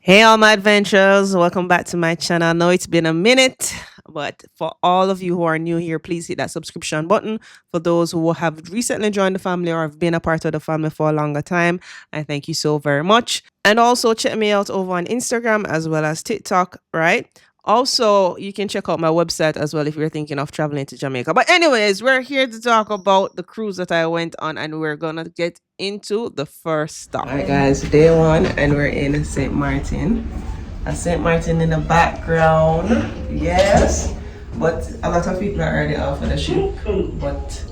Hey, all my adventurers, welcome back to my channel. I know it's been a minute, but for all of you who are new here, please hit that subscription button. For those who have recently joined the family or have been a part of the family for a longer time, I thank you so very much. And also check me out over on Instagram as well as TikTok, right? Also, you can check out my website as well if you're thinking of traveling to Jamaica. But, anyways, we're here to talk about the cruise that I went on, and we're gonna get into the first stop. All right, guys, day one, and we're in St. Martin. St. Martin in the background, yes. But a lot of people are already off of the ship. But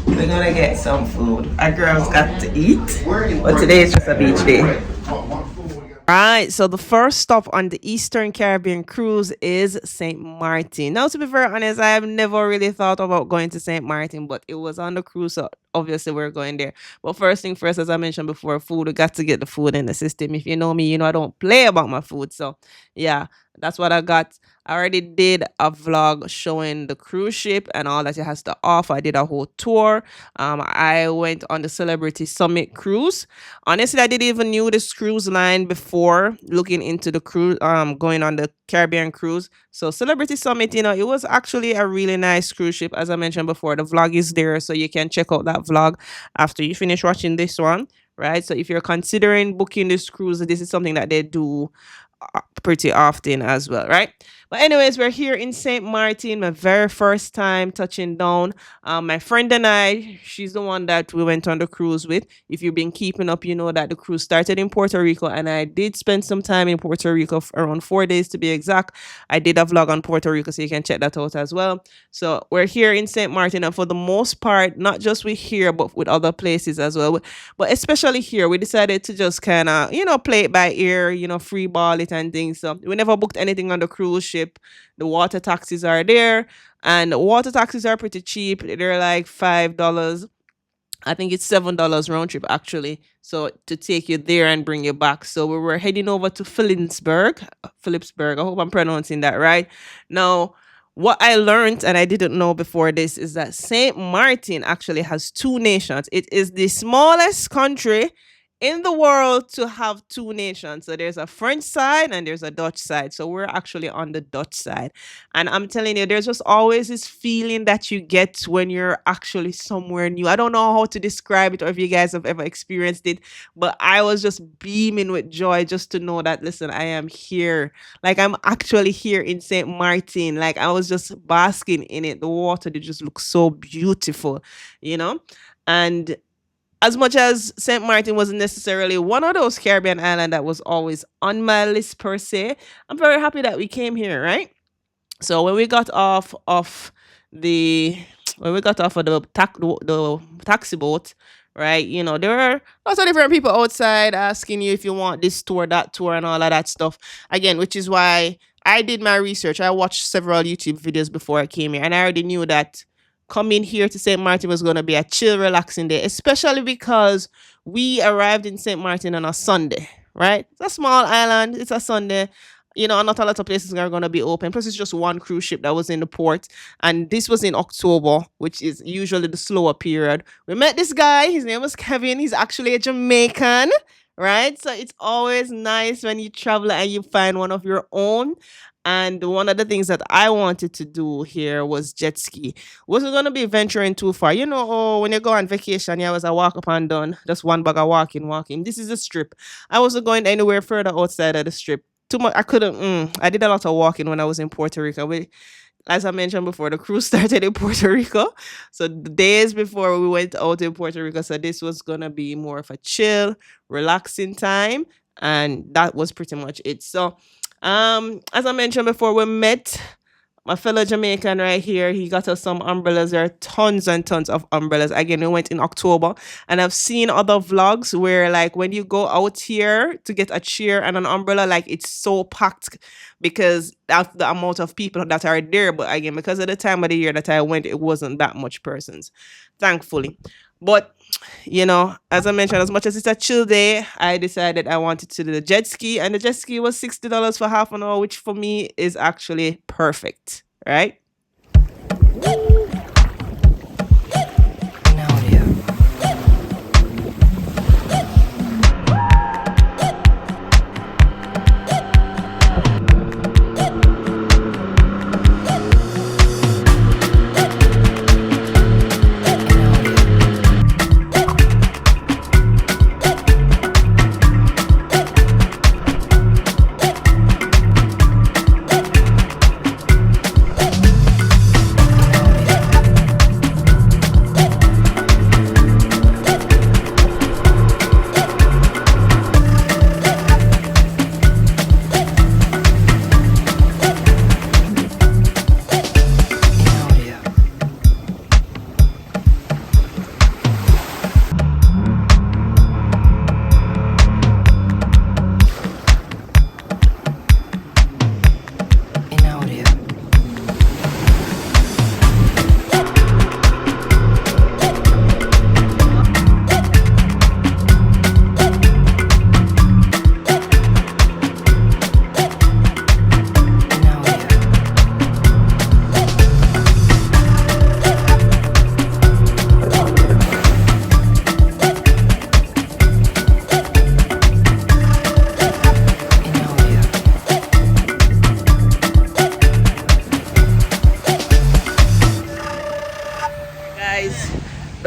we're gonna get some food. Our girls got to eat, but today is just a beach day. Right, so the first stop on the Eastern Caribbean cruise is St. Martin. Now, to be very honest, I have never really thought about going to St. Martin, but it was on the cruise, so obviously we're going there. But first thing first, as I mentioned before, food, we got to get the food in the system. If you know me, you know I don't play about my food. So, yeah, that's what I got. I already did a vlog showing the cruise ship and all that it has to offer. I did a whole tour. I went on the Celebrity Summit cruise. Honestly, I didn't even knew this cruise line before looking into the cruise, going on the Caribbean cruise. So Celebrity Summit, it was actually a really nice cruise ship. As I mentioned before, the vlog is there, so you can check out that vlog after you finish watching this one, right? So if you're considering booking this cruise, this is something that they do pretty often as well, right? But anyways, we're here in St. Martin, my very first time touching down. My friend and I, she's the one that we went on the cruise with. If you've been keeping up, you know that the cruise started in Puerto Rico, and I did spend some time in Puerto Rico, around 4 days to be exact. I did a vlog on Puerto Rico, so you can check that out as well. So we're here in St. Martin, and for the most part, not just with here, but with other places as well. But especially here, we decided to just kind of, play it by ear, free ball it and things. So we never booked anything on the cruise ship. The water taxis are there, and water taxis are pretty cheap. They're like $5. I think it's $7 round trip actually. So to take you there and bring you back. So we were heading over to Philipsburg. I hope I'm pronouncing that right. Now, what I learned and I didn't know before this is that St. Martin actually has two nations. It is the smallest country in the world to have two nations. So there's a French side and there's a Dutch side. So we're actually on the Dutch side. And I'm telling you, there's just always this feeling that you get when you're actually somewhere new. I don't know how to describe it or if you guys have ever experienced it, but I was just beaming with joy just to know that, listen, I am here. Like, I'm actually here in St. Martin. Like, I was just basking in it. The water did just look so beautiful, And as much as St. Martin wasn't necessarily one of those Caribbean islands that was always on my list per se, I'm very happy that we came here, right? So when we got off of the the taxi boat, right? There are lots of different people outside asking you if you want this tour, that tour, and all of that stuff. Again, which is why I did my research. I watched several YouTube videos before I came here, and I already knew that coming here to St. Martin was going to be a chill, relaxing day, especially because we arrived in St. Martin on a Sunday, right? It's a small island. It's a Sunday. Not a lot of places are going to be open. Plus, it's just one cruise ship that was in the port. And this was in October, which is usually the slower period. We met this guy. His name was Kevin. He's actually a Jamaican, right? So it's always nice when you travel and you find one of your own. And one of the things that I wanted to do here was jet ski. Wasn't going to be venturing too far. When you go on vacation, you always a walk up and down. Just one bag of walking. This is a strip. I wasn't going anywhere further outside of the strip. Too much. I couldn't. I did a lot of walking when I was in Puerto Rico. As I mentioned before, the cruise started in Puerto Rico. So the days before we went out in Puerto Rico, so this was going to be more of a chill, relaxing time. And that was pretty much it. So as I mentioned before, we met my fellow Jamaican right here. He got us some umbrellas. There are tons and tons of umbrellas. Again, we went in October, and I've seen other vlogs where, like, when you go out here to get a chair and an umbrella, like, it's so packed because of the amount of people that are there. But again, because of the time of the year that I went, it wasn't that much persons, thankfully. But as I mentioned, as much as it's a chill day, I decided I wanted to do the jet ski, and the jet ski was $60 for half an hour, which for me is actually perfect, right?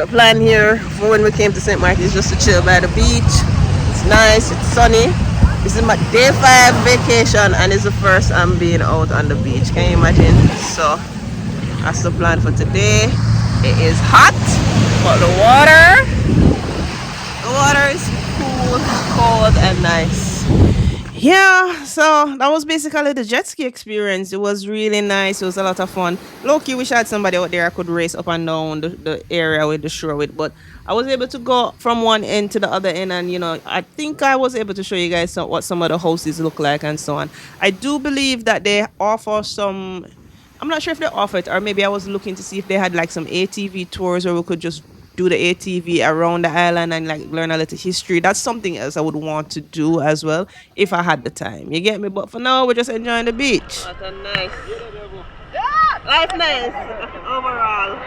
The plan here for when we came to St. Martin is just to chill by the beach. It's nice, it's sunny. This is my day 5 vacation and it's the first I'm being out on the beach. Can you imagine? So that's the plan for today. It is hot, but the water is cool, cold and nice. Yeah, so that was basically the jet ski experience. It was really nice. It was a lot of fun. Loki, wish I had somebody out there I could race up and down the area with the shore with, but I was able to go from one end to the other end, and I think I was able to show you guys what some of the houses look like and so on. I do believe that they offer some. I'm not sure if they offer it, or maybe I was looking to see if they had like some ATV tours where we could just do the ATV around the island and like learn a little history. That's something else I would want to do as well if I had the time. You get me? But for now, we're just enjoying the beach. What a nice. Life nice overall.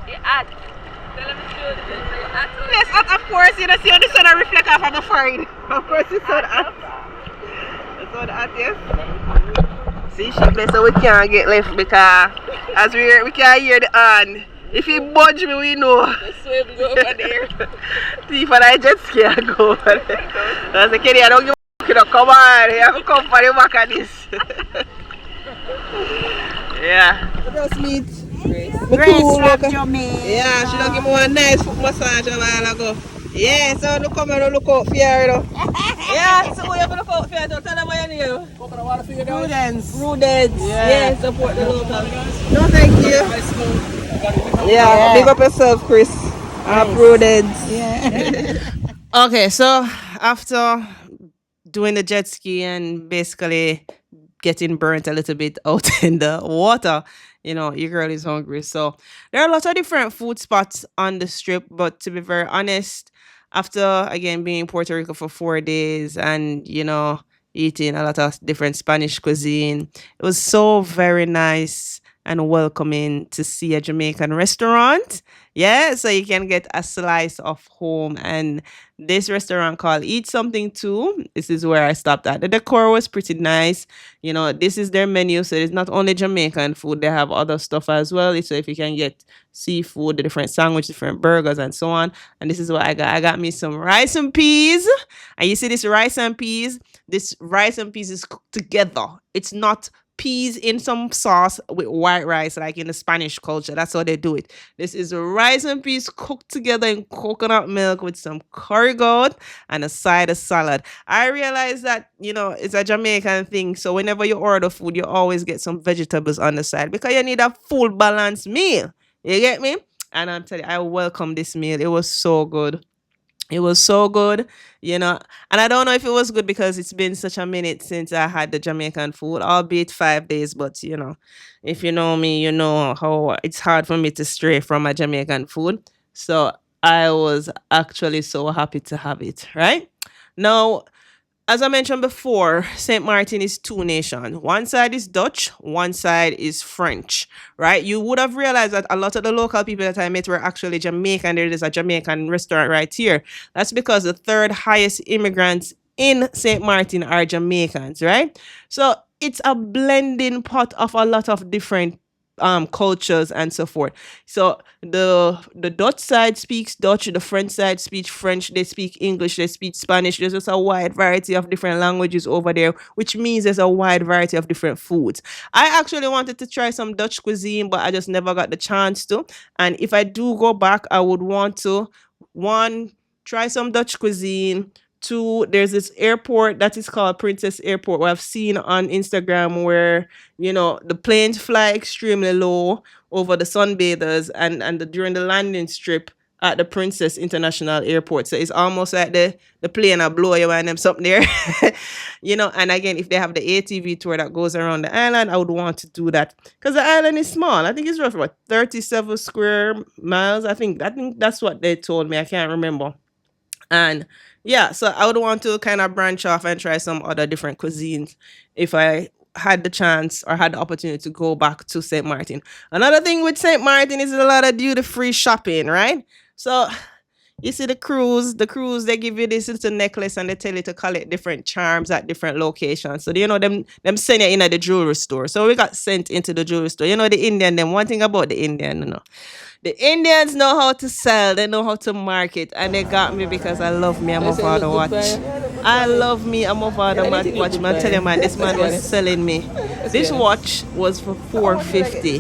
Yes. Yes, of course, you know, see how the sun reflect off of the forehead. Of course, the sun hot. The sun hot, yes. See, she place so we can't get left because as we can't hear the horn. If he budge me, we know. The swim go over there. See, for the jet ski, I go over there. I say, Kenny, I don't give a fuck. Come on, you have to come for the back of this. Yeah. What else meet? Grace from Jamaica. Yeah, she don't give me one nice foot massage a while ago. Yeah, so look come and look out for her, you know. Yeah, so we have to look out for her. Tell them what you name. Prudence. Prudence. Yeah, support the locals. No, thank you. Yeah, big up yourself, Chris. Nice. Prudence. Yeah. Okay, so after doing the jet ski and basically getting burnt a little bit out in the water, your girl is hungry. So there are a lot of different food spots on the strip, but to be very honest, after again being in Puerto Rico for 4 days and eating a lot of different Spanish cuisine, it was so very nice and welcoming to see a Jamaican restaurant. Yeah, so you can get a slice of home. And this restaurant called Eat Something Too. This is where I stopped at. The decor was pretty nice. This is their menu. So it's not only Jamaican food, they have other stuff as well. So if you can get seafood, the different sandwiches, different burgers, and so on. And this is what I got. I got me some rice and peas. And you see this rice and peas? This rice and peas is cooked together. It's not peas in some sauce with white rice like in the Spanish culture. That's how they do it. This is rice and peas cooked together in coconut milk with some curry goat and a side of salad. I realize that it's a Jamaican thing, so whenever you order food you always get some vegetables on the side because you need a full balanced meal. You get me? And I'm telling you, I welcome this meal. It was so good. It was so good, and I don't know if it was good because it's been such a minute since I had the Jamaican food, albeit 5 days. But, if you know me, you know how it's hard for me to stray from my Jamaican food. So I was actually so happy to have it, right? Now, as I mentioned before, St. Martin is two nations. One side is Dutch, one side is French, right? You would have realized that a lot of the local people that I met were actually Jamaican. There is a Jamaican restaurant right here. That's because the third highest immigrants in St. Martin are Jamaicans, right? So it's a blending pot of a lot of different cultures and so forth. So the Dutch side speaks Dutch, the French side speaks French, they speak English, they speak Spanish. There's just a wide variety of different languages over there, which means there's a wide variety of different foods. I actually wanted to try some Dutch cuisine, but I just never got the chance to. And if I do go back, I would want to, one, try some Dutch cuisine. Two, there's this airport that is called Princess Airport, where I've seen on Instagram where, the planes fly extremely low over the sunbathers and during the landing strip at the Princess International Airport. So it's almost like the plane will blow you and them something there. And again, if they have the ATV tour that goes around the island, I would want to do that. Because the island is small. I think it's roughly about 37 square miles. I think that's what they told me. I can't remember. And yeah, so I would want to kind of branch off and try some other different cuisines if I had the chance or had the opportunity to go back to St. Martin. Another thing with St. Martin is a lot of duty-free shopping, right? So You see the cruise, they give you this little necklace and they tell you to collect different charms at different locations. So you know them send you in at the jewelry store. So we got sent into the jewelry store. You know the Indian, them one thing about the Indian, you know. The Indians know how to sell, they know how to market, and they got me because I love me a I say Movado look good watch. buy. I love me a Movado Anything look watch. good Man, buy. tell you man, this man Let's get was it. selling me. Let's This get it. watch was for 450,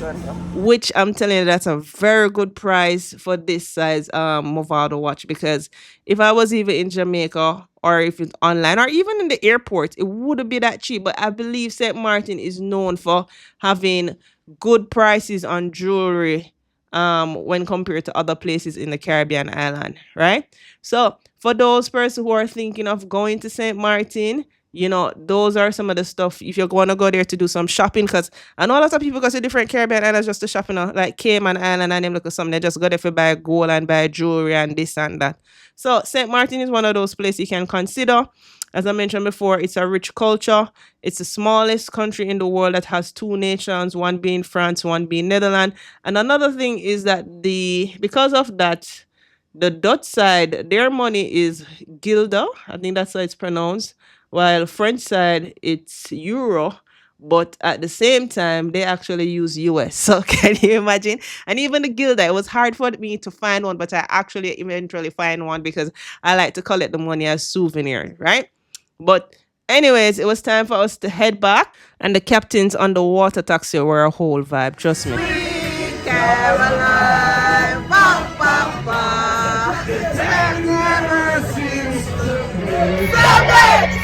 which I'm telling you that's a very good price for this size Movado watch, because if I was even in Jamaica or if it's online or even in the airport, it wouldn't be that cheap. But I believe St. Martin is known for having good prices on jewelry when compared to other places in the Caribbean island, right? So for those persons who are thinking of going to St. Martin, you know, those are some of the stuff if you're going to go there to do some shopping, because I know a lot of people go to different Caribbean islands just to shop, you know, like Cayman Island and them look at something, they just go there for buy gold and buy jewelry and this and that. So St. Martin is one of those places you can consider. As I mentioned before, it's a rich culture. It's the smallest country in the world that has two nations, one being France, one being Netherlands. And another thing is that because of that, the Dutch side, their money is Gilda. I think that's how it's pronounced. While French side, it's Euro. But at the same time, they actually use US. So can you imagine? And even the Gilda, it was hard for me to find one, but I actually eventually find one because I like to collect the money as souvenir, right? But anyways, it was time for us to head back, and the captains on the water taxi were a whole vibe. Trust me. Caroline, ba, ba, ba. Never seems to be. Stop it!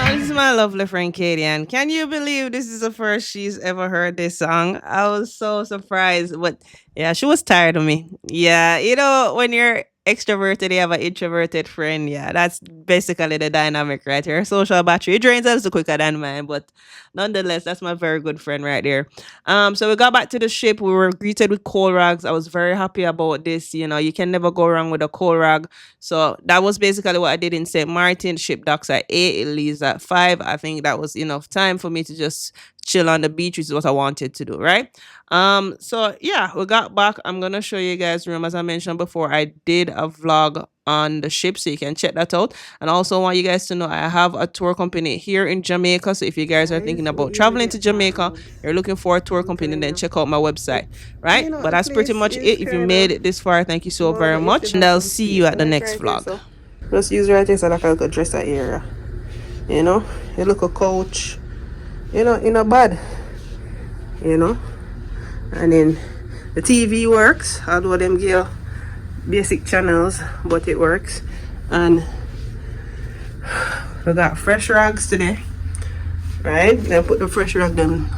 This is my lovely friend Katie, and can you believe this is the first she's ever heard this song? I was so surprised, but yeah, she was tired of me. Yeah, you know, when you're extroverted, you have an introverted friend. Yeah, that's basically the dynamic right here. Social battery drains a little quicker than mine, but nonetheless, that's my very good friend right there. So we got back to the ship. We were greeted with coal rags. I was very happy about this. You know, you can never go wrong with a coal rag. So that was basically what I did in St. Martin. Ship docks at 8, it leaves at 5. I think that was enough time for me to just chill on the beach, which is what I wanted to do, right? So yeah, we got back. I'm gonna show you guys room. As I mentioned before, I did a vlog on the ship, so you can check that out. And I also want you guys to know I have a tour company here in Jamaica. So if you guys are thinking about traveling to Jamaica, you're looking for a tour company, then check out my website, right? But that's pretty much it. If you made it this far, thank you so very much, and I'll see you at the next vlog. Just use right here so like a little dresser area. You know, you look a couch, you know, in a bed, you know. And then the TV works, although them give basic channels, but it works. And we got fresh rags today, right? Then put the fresh rag them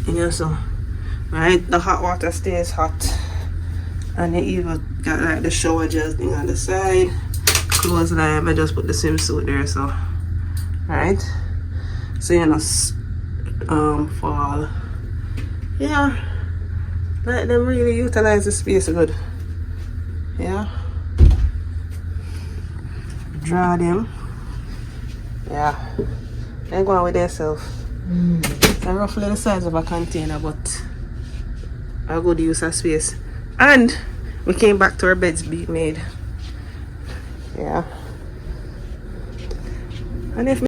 in here, so right, the hot water stays hot. And you even got like the shower gel thing on the side. Clothesline, I just put the swimsuit there, so right, so you know, fall, yeah, let them really utilize the space good, yeah, draw them, yeah, they're going with themselves. It's roughly the size of a container, but a good use of space. And we came back to our beds being made, yeah. And if